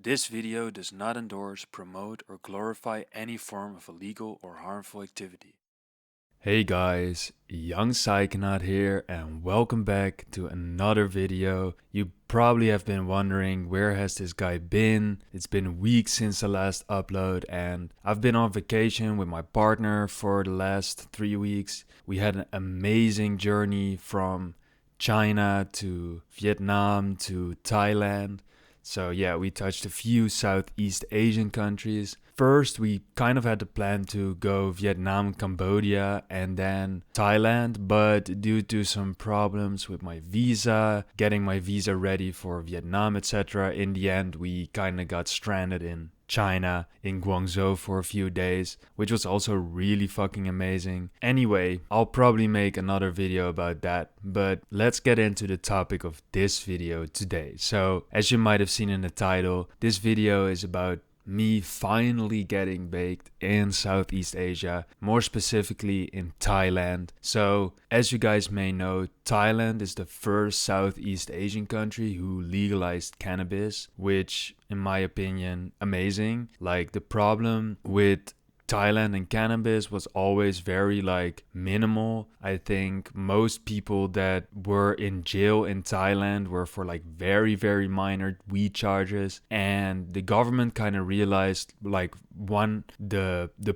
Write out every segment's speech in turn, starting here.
This video does not endorse, promote, or glorify any form of illegal or harmful activity. Hey guys, young Psychonaut here and welcome back to another video. You probably have been wondering, where has this guy been? It's been weeks since the last upload and I've been on vacation with my partner for the last 3 weeks. We had an amazing journey from China to Vietnam to Thailand. So yeah, we touched a few Southeast Asian countries. First, we kind of had the plan to go Vietnam, Cambodia, and then Thailand, but due to some problems with my visa, getting my visa ready for Vietnam, etc., in the end, we kind of got stranded in China, in Guangzhou for a few days, which was also really fucking amazing. Anyway, I'll probably make another video about that, but let's get into the topic of this video today. So, as you might have seen in the title, this video is about me finally getting baked in Southeast Asia, more specifically in Thailand. So, as you guys may know, Thailand is the first Southeast Asian country who legalized cannabis, which, in my opinion, amazing. Like, the problem with Thailand and cannabis was always very minimal. I think most people that were in jail in Thailand were for very minor weed charges, and the government kind of realized the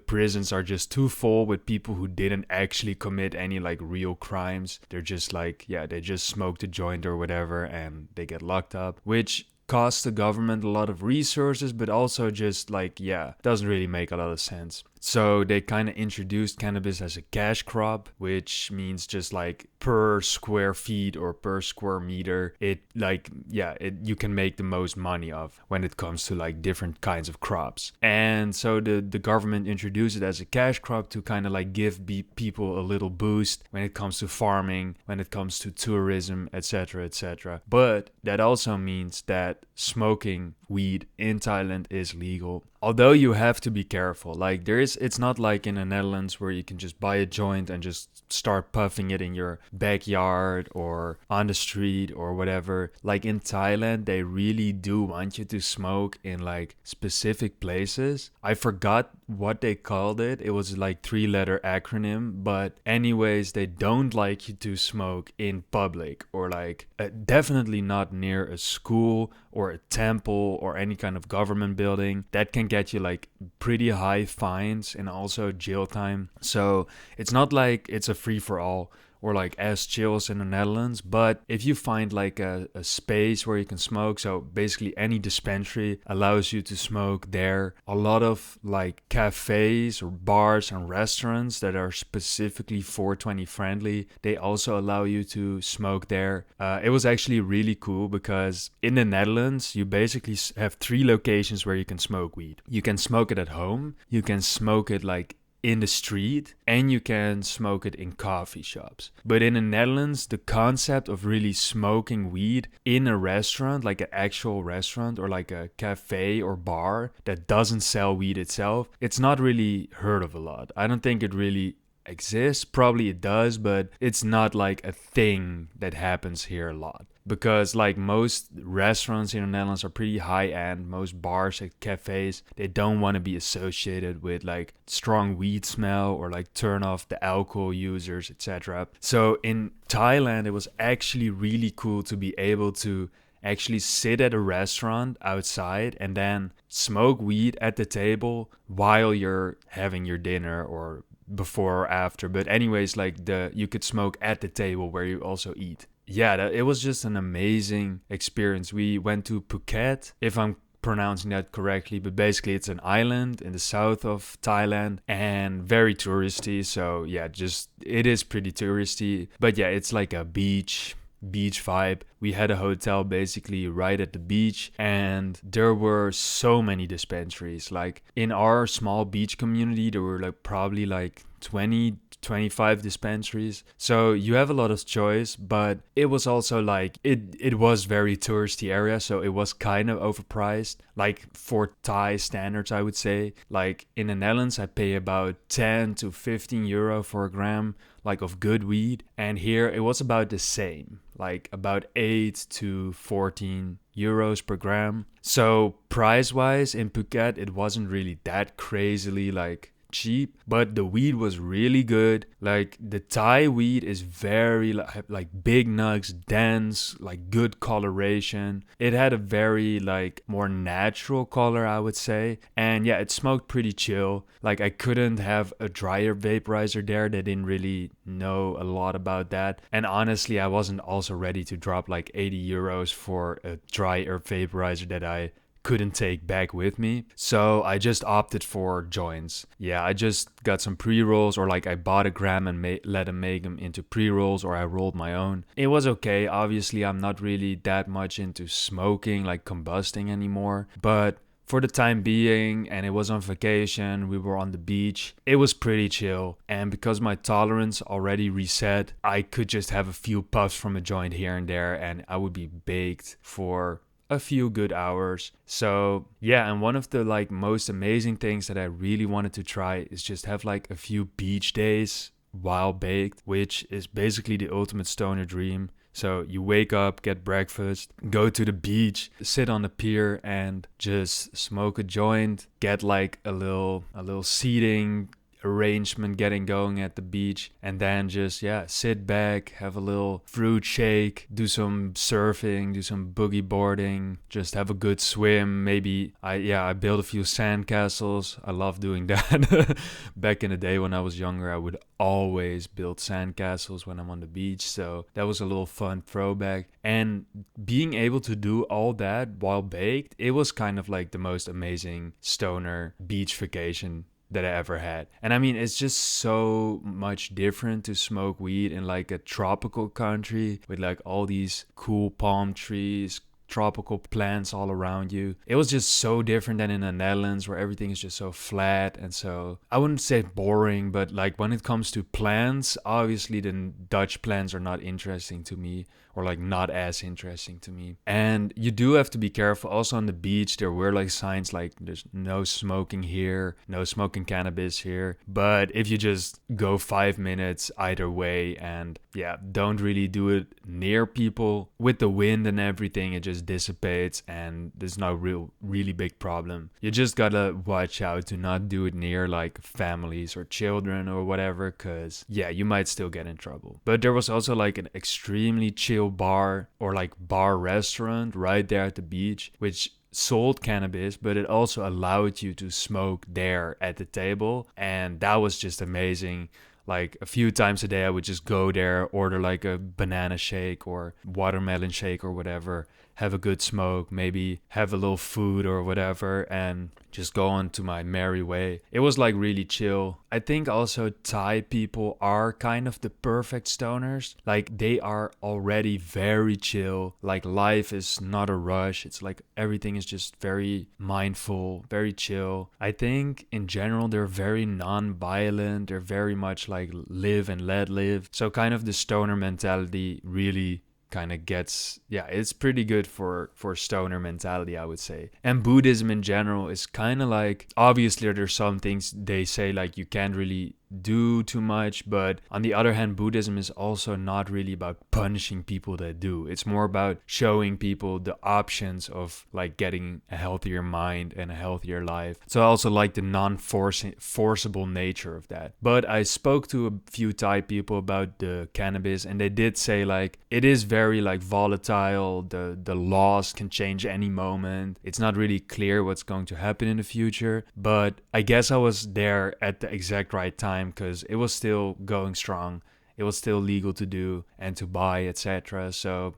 prisons are just too full with people who didn't actually commit any real crimes. They're just they just smoked a joint or whatever and they get locked up, which costs the government a lot of resources, but also just doesn't really make a lot of sense. So they kind of introduced cannabis as a cash crop, which means just per square feet or per square meter, you can make the most money of when it comes to different kinds of crops. And so the government introduced it as a cash crop to kind of give people a little boost when it comes to farming, when it comes to tourism, etc., etc. But that also means that smoking weed in Thailand is legal. Although you have to be careful. It's not like in the Netherlands where you can just buy a joint and just start puffing it in your backyard or on the street or whatever. In Thailand, they really do want you to smoke in specific places. I forgot what they called it. It was 3-letter acronym, but anyways, they don't like you to smoke in public or definitely not near a school or a temple or any kind of government building. That can get you pretty high fines and also jail time. So it's not like it's a free for all or as chill as in the Netherlands, but if you find a space where you can smoke, so basically any dispensary allows you to smoke there. A lot of cafes or bars and restaurants that are specifically 420 friendly, they also allow you to smoke there. It was actually really cool because in the Netherlands, you basically have 3 locations where you can smoke weed. You can smoke it at home, you can smoke it in the street, and you can smoke it in coffee shops. But in the Netherlands, the concept of really smoking weed in a restaurant, an actual restaurant or a cafe or bar that doesn't sell weed itself, it's not really heard of a lot. I don't think it really exists. Probably it does, but it's not a thing that happens here a lot. Because most restaurants in the Netherlands are pretty high-end. Most bars and cafes, they don't want to be associated with strong weed smell or turn off the alcohol users, etc. So in Thailand, it was actually really cool to be able to actually sit at a restaurant outside and then smoke weed at the table while you're having your dinner or before or after. But anyways, you could smoke at the table where you also eat. Yeah, it was just an amazing experience. We went to Phuket, if I'm pronouncing that correctly, but basically it's an island in the south of Thailand and very touristy. So yeah, it is pretty touristy, but yeah, it's a beach vibe. We had a hotel basically right at the beach and there were so many dispensaries. In our small beach community, there were probably 20-25 dispensaries. So you have a lot of choice, but it was also it was very touristy area, so it was kind of overpriced. For Thai standards, I would say. In the Netherlands, I pay about 10 to 15 euro for a gram of good weed, and here it was about the same. like about 8 to 14 euros per gram. So price wise in Phuket, it wasn't really that crazily like cheap, but the weed was really good. Like the Thai weed is very like big nugs, dense, like good coloration. It had a very like more natural color, I would say. And yeah, it smoked pretty chill. Like I couldn't have a dryer vaporizer there. They didn't really know a lot about that. And honestly, I wasn't also ready to drop like 80 euros for a dryer vaporizer that I couldn't take back with me. So I just opted for joints. Yeah, I just got some pre-rolls, or like I bought a gram and let them make them into pre-rolls, or I rolled my own. It was okay. Obviously, I'm not really that much into smoking, like combusting anymore. But for the time being, and it was on vacation, we were on the beach, it was pretty chill. And because my tolerance already reset, I could just have a few puffs from a joint here and there, and I would be baked for a few good hours. So yeah, and one of the like most amazing things that I really wanted to try is just have like a few beach days while baked, which is basically the ultimate stoner dream. So you wake up, get breakfast, go to the beach, sit on the pier and just smoke a joint, get like a little seating arrangement getting going at the beach, and then just sit back, have a little fruit shake, do some surfing, do some boogie boarding, just have a good swim. Maybe I built a few sandcastles. I love doing that. Back in the day when I was younger, I would always build sandcastles when I'm on the beach, so that was a little fun throwback. And being able to do all that while baked, it was kind of like the most amazing stoner beach vacation that I ever had. And I mean, it's just so much different to smoke weed in like a tropical country with like all these cool palm trees, tropical plants all around you. It was just so different than in the Netherlands, where everything is just so flat and so, I wouldn't say boring, but like when it comes to plants, obviously the Dutch plants are not interesting to me, or like not as interesting to me. And you do have to be careful. Also on the beach, there were like signs like there's no smoking here, no smoking cannabis here. But if you just go 5 minutes either way, and don't really do it near people, with the wind and everything, it just dissipates and there's no really big problem. You just gotta watch out to not do it near like families or children or whatever, because you might still get in trouble. But there was also like an extremely chill bar, or like bar restaurant right there at the beach, which sold cannabis, but it also allowed you to smoke there at the table, and that was just amazing. Like a few times a day I would just go there, order like a banana shake or watermelon shake or whatever, have a good smoke, maybe have a little food or whatever, and just go on to my merry way. It was like really chill. I think also Thai people are kind of the perfect stoners. Like they are already very chill. Like life is not a rush. It's like everything is just very mindful, very chill. I think in general they're very non-violent. They're very much like live and let live. So kind of the stoner mentality really kind of gets, it's pretty good for stoner mentality, I would say. And Buddhism in general is kind of like, obviously there's some things they say like you can't really do too much, but on the other hand, Buddhism is also not really about punishing people that do. It's more about showing people the options of like getting a healthier mind and a healthier life. So I also like the non-forcible nature of that. But I spoke to a few Thai people about the cannabis, and they did say like it is very like volatile. The laws can change any moment. It's not really clear what's going to happen in the future, but I guess I was there at the exact right time, because it was still going strong. It was still legal to do and to buy, etc. So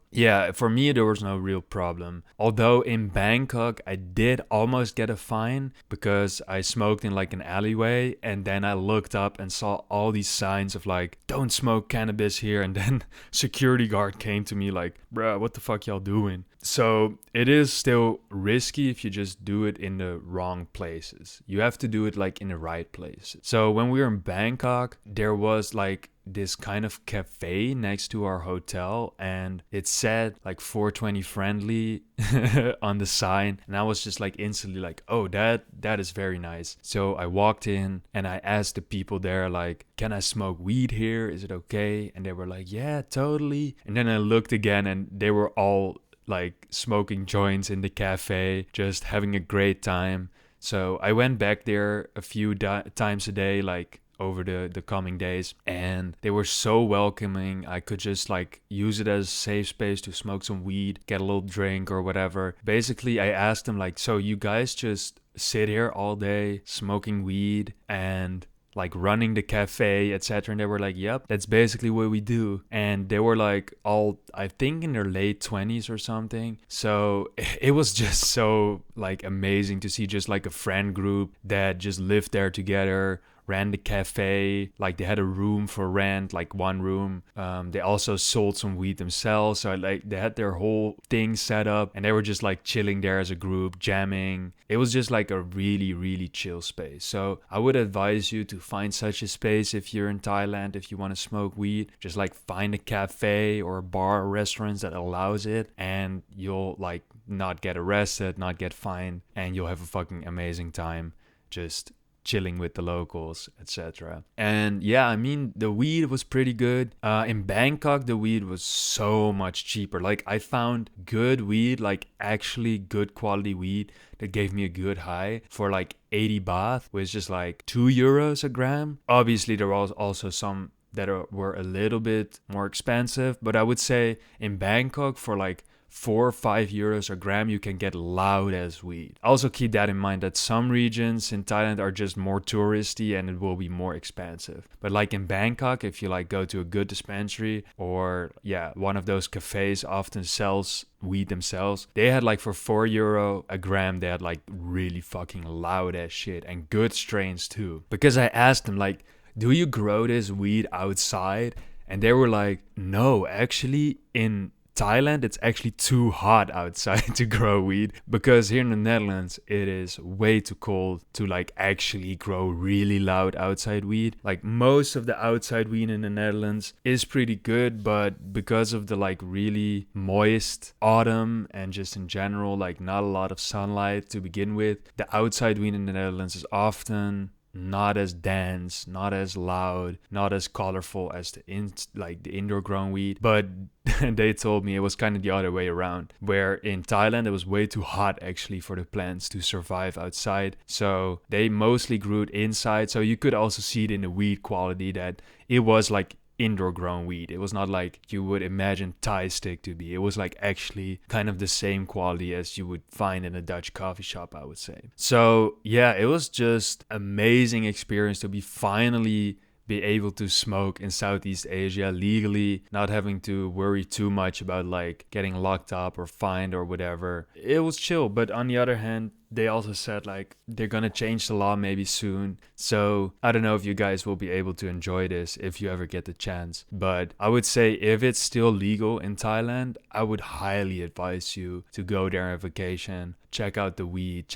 for me there was no real problem. Although in Bangkok I did almost get a fine because I smoked in like an alleyway, and then I looked up and saw all these signs of like, don't smoke cannabis here, and then security guard came to me like, bruh, what the fuck y'all doing? So it is still risky if you just do it in the wrong places. You have to do it like in the right places. So when we were in Bangkok, there was like this kind of cafe next to our hotel, and it said like 420 friendly on the sign, and I was just like instantly like, oh, that is very nice. So I walked in and I asked the people there like, can I smoke weed here, is it okay? And they were like, yeah, totally. And then I looked again and they were all like smoking joints in the cafe, just having a great time. So I went back there a few times a day, like over the coming days, and they were so welcoming. I could just like use it as a safe space to smoke some weed, get a little drink or whatever. Basically, I asked them like, so you guys just sit here all day smoking weed and like running the cafe, etc. And they were like, yep, that's basically what we do. And they were like all, I think, in their late 20s or something. So it was just so like amazing to see just like a friend group that just lived there together, ran the cafe, like they had a room for rent, like one room. They also sold some weed themselves, so like they had their whole thing set up, and they were just like chilling there as a group, jamming. It was just like a really, really chill space. So I would advise you to find such a space if you're in Thailand, if you want to smoke weed. Just like find a cafe or a bar or restaurant that allows it, and you'll like not get arrested, not get fined, and you'll have a fucking amazing time just chilling with the locals, etc. And yeah, I mean, the weed was pretty good. In Bangkok, the weed was so much cheaper. Like I found good weed, like actually good quality weed that gave me a good high for like 80 baht, which is just like €2 a gram. Obviously, there was also some that were a little bit more expensive, but I would say in Bangkok for like €4 or €5 a gram, you can get loud as weed. Also keep that in mind that some regions in Thailand are just more touristy and it will be more expensive. But like in Bangkok, if you like go to a good dispensary or one of those cafes often sells weed themselves, they had like for €4 a gram, they had like really fucking loud ass shit and good strains too. Because I asked them like, do you grow this weed outside? And they were like, no, actually in Thailand, it's actually too hot outside to grow weed, because here in the Netherlands, it is way too cold to like actually grow really loud outside weed. Like most of the outside weed in the Netherlands is pretty good, but because of the like really moist autumn and just in general, like not a lot of sunlight to begin with, the outside weed in the Netherlands is often not as dense, not as loud, not as colorful as the indoor grown weed. But they told me it was kind of the other way around, where in Thailand it was way too hot actually for the plants to survive outside. So they mostly grew it inside. So you could also see it in the weed quality that it was like indoor grown weed. It was not like you would imagine Thai stick to be. It was like actually kind of the same quality as you would find in a Dutch coffee shop, I would say. So yeah, it was just amazing experience to be finally be able to smoke in Southeast Asia legally, not having to worry too much about like getting locked up or fined or whatever. It was chill, but on the other hand, they also said like they're gonna change the law maybe soon. So I don't know if you guys will be able to enjoy this if you ever get the chance. But I would say if it's still legal in Thailand, I would highly advise you to go there on vacation, check out the weed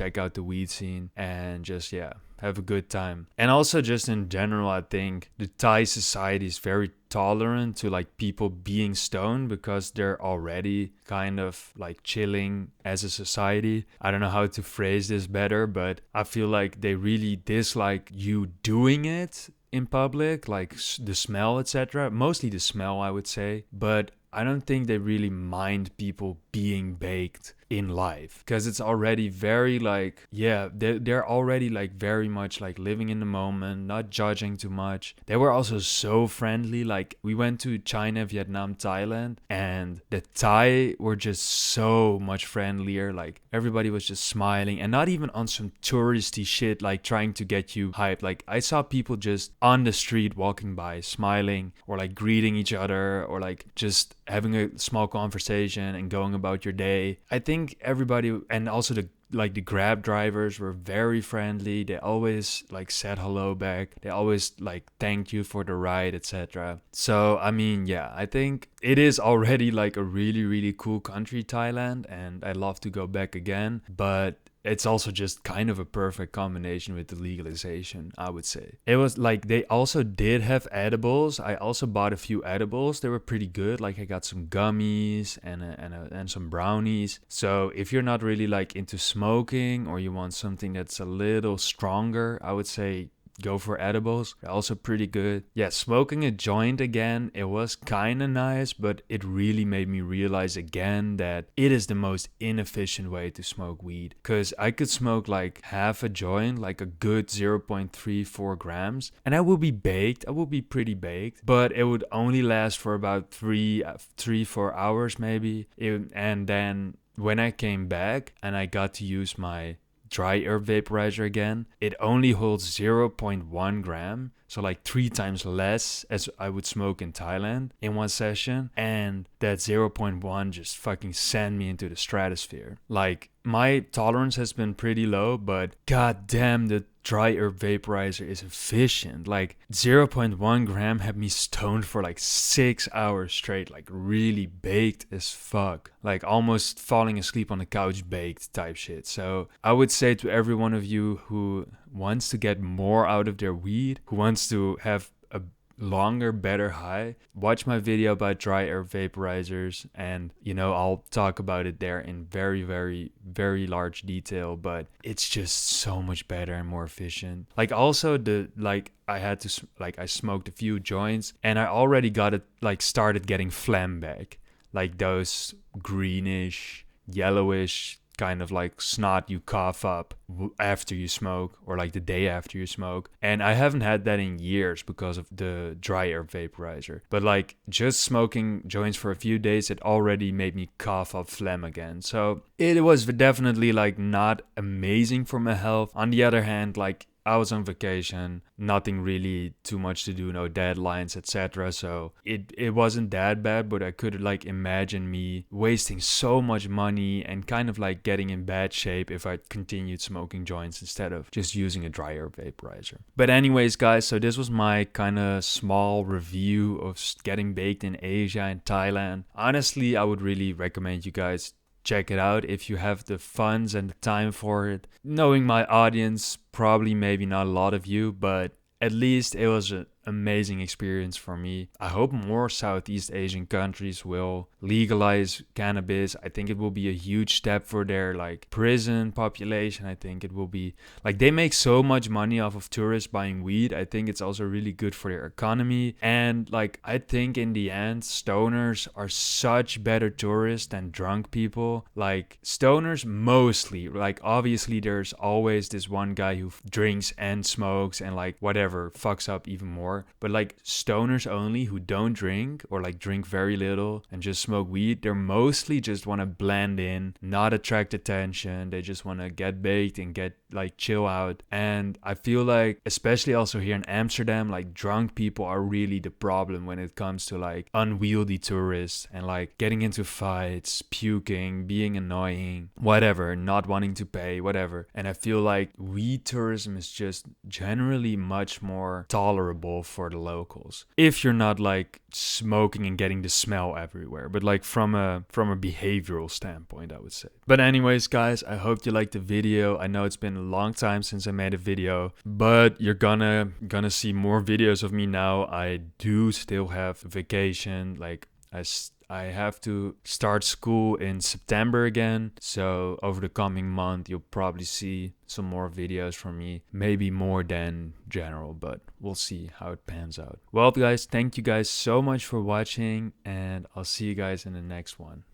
scene, and just have a good time. And also just in general, I think the Thai society is very tolerant to like people being stoned because they're already kind of like chilling as a society. I don't know how to phrase this better, but I feel like they really dislike you doing it in public, like the smell, etc. Mostly the smell, I would say. But I don't think they really mind people being baked in life, because it's already very like, they're already like very much like living in the moment, not judging too much. They were also so friendly. Like we went to China, Vietnam, Thailand, and the Thai were just so much friendlier. Like everybody was just smiling and not even on some touristy shit like trying to get you hyped. Like I saw people just on the street walking by smiling or like greeting each other or like just having a small conversation and going about your day. I think everybody, and also like the Grab drivers were very friendly. They always like said hello back. They always like thanked you for the ride, etc. So I mean, yeah, I think it is already like a really, really cool country, Thailand, and I'd love to go back again. But it's also just kind of a perfect combination with the legalization, I would say. It was like they also did have edibles. I also bought a few edibles. They were pretty good. Like I got some gummies and some brownies. So if you're not really like into smoking or you want something that's a little stronger, I would say go for edibles. They're also pretty good. Yeah, smoking a joint again, it was kind of nice, but it really made me realize again that it is the most inefficient way to smoke weed. Because I could smoke like half a joint, like a good 0.34 grams, and I will be baked. I will be pretty baked, but it would only last for about 4 hours maybe. And then when I came back and I got to use my dry herb vaporizer again, it only holds 0.1 gram, so like 3 times less as I would smoke in Thailand in one session, and that 0.1 just fucking sent me into the stratosphere. Like my tolerance has been pretty low, but goddamn, the dry herb vaporizer is efficient. Like 0.1 gram had me stoned for like 6 hours straight, like really baked as fuck, like almost falling asleep on the couch baked type shit. So I would say to every one of you who wants to get more out of their weed, who wants to have a longer, better high, watch my video about dry herb vaporizers, and I'll talk about it there in very, very, very large detail. But it's just so much better and more efficient. Like also I smoked a few joints and I already got it, like started getting phlegm back, like those greenish, yellowish kind of like snot you cough up after you smoke, or like the day after you smoke. And I haven't had that in years because of the dry herb vaporizer. But like just smoking joints for a few days, it already made me cough up phlegm again. So it was definitely like not amazing for my health. On the other hand, like I was on vacation, nothing really too much to do, no deadlines, etc. So it wasn't that bad, but I could like imagine me wasting so much money and kind of like getting in bad shape if I continued smoking joints instead of just using a dry herb vaporizer. But anyways, guys, so this was my kind of small review of getting baked in Asia and Thailand. Honestly, I would really recommend you guys check it out if you have the funds and the time for it. Knowing my audience, probably maybe not a lot of you, but at least it was an amazing experience for me. I hope more Southeast Asian countries will legalize cannabis. I think it will be a huge step for their like prison population. I think it will be like they make so much money off of tourists buying weed. I think it's also really good for their economy. And like I think in the end, stoners are such better tourists than drunk people. Like stoners mostly, like obviously there's always this one guy who drinks and smokes and like whatever fucks up even more. But like stoners only who don't drink or like drink very little and just smoke weed, they're mostly just want to blend in, not attract attention. They just want to get baked and get like chill out. And I feel like especially also here in Amsterdam, like drunk people are really the problem when it comes to like unwieldy tourists and like getting into fights, puking, being annoying, whatever, not wanting to pay, whatever. And I feel like weed tourism is just generally much more tolerable for the locals if you're not like smoking and getting the smell everywhere, but like from a behavioral standpoint, I would say. But anyways, guys, I hope you liked the video. I know it's been a long time since I made a video, but you're gonna see more videos of me now. I do still have vacation, like I have to start school in September again. So over the coming month, you'll probably see some more videos from me. Maybe more than general, but we'll see how it pans out. Well, guys, thank you guys so much for watching, and I'll see you guys in the next one.